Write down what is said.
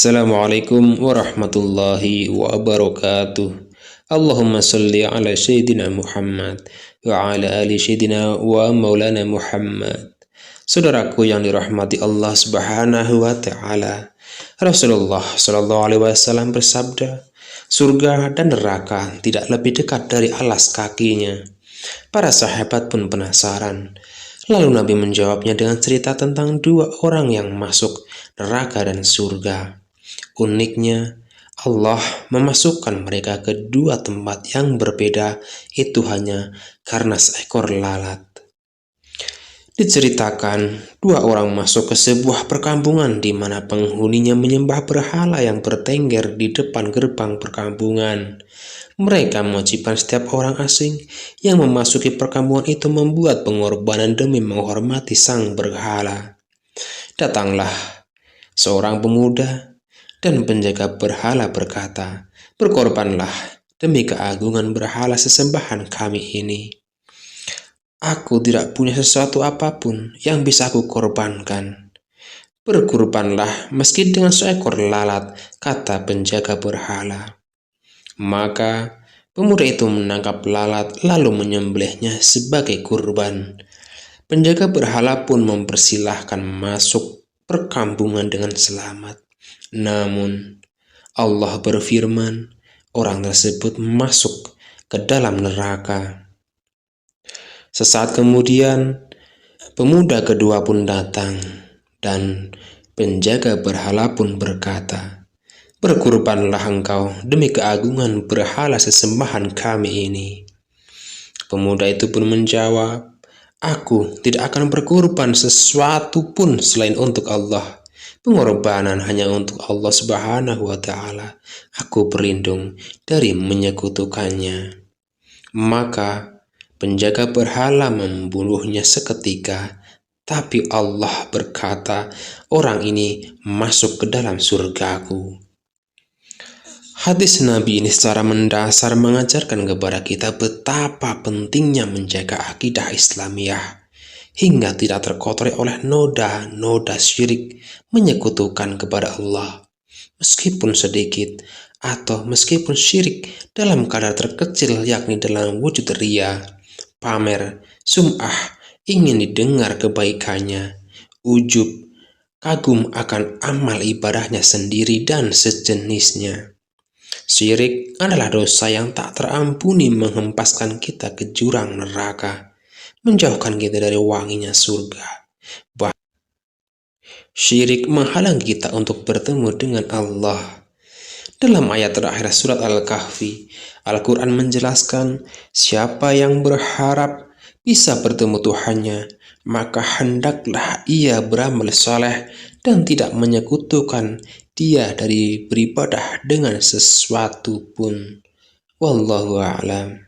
Assalamualaikum warahmatullahi wabarakatuh. Allahumma salli ala Sayyidina Muhammad wa ala ali Sayyidina wa maulana Muhammad. Saudaraku yang dirahmati Allah Subhanahu wa taala, Rasulullah Shallallahu alaihi wasallam bersabda, surga dan neraka tidak lebih dekat dari alas kakinya. Para sahabat pun penasaran. Lalu Nabi menjawabnya dengan cerita tentang dua orang yang masuk neraka dan surga. Uniknya, Allah memasukkan mereka ke dua tempat yang berbeda, itu hanya karena seekor lalat. Diceritakan, dua orang masuk ke sebuah perkampungan di mana penghuninya menyembah berhala yang bertengger di depan gerbang perkampungan. Mereka mewajibkan setiap orang asing yang memasuki perkampungan itu membuat pengorbanan demi menghormati sang berhala. Datanglah seorang pemuda dan penjaga berhala berkata, "Berkorbanlah demi keagungan berhala sesembahan kami ini. Aku tidak punya sesuatu apapun yang bisa aku korbankan." "Berkorbanlah meski dengan seekor lalat," kata penjaga berhala. Maka pemuda itu menangkap lalat lalu menyembelihnya sebagai kurban. Penjaga berhala pun mempersilahkan masuk perkampungan dengan selamat. Namun Allah berfirman, orang tersebut masuk ke dalam neraka. Sesaat kemudian pemuda kedua pun datang dan penjaga berhala pun berkata, "Berkorbanlah engkau demi keagungan berhala sesembahan kami ini." Pemuda itu pun menjawab, "Aku tidak akan berkorban sesuatu pun selain untuk Allah. Pengorbanan hanya untuk Allah Subhanahu wa taala. Aku berlindung dari menyekutukannya." Maka penjaga berhala membunuhnya seketika, tapi Allah berkata, "Orang ini masuk ke dalam surgaku." Hadis Nabi ini secara mendasar mengajarkan kepada kita betapa pentingnya menjaga akidah Islamiyah hingga tidak terkotori oleh noda-noda syirik menyekutukan kepada Allah, meskipun sedikit atau meskipun syirik dalam kadar terkecil, yakni dalam wujud riya, pamer, sum'ah, ingin didengar kebaikannya, ujub, kagum akan amal ibadahnya sendiri dan sejenisnya. Syirik adalah dosa yang tak terampuni, menghempaskan kita ke jurang neraka, menjauhkan kita dari wanginya surga. Syirik menghalangi kita untuk bertemu dengan Allah. Dalam ayat terakhir surat Al-Kahfi, Al-Quran menjelaskan, siapa yang berharap bisa bertemu Tuhannya, maka hendaklah ia beramal saleh dan tidak menyekutukan dia dari beribadah dengan sesuatu pun. Wallahu a'lam.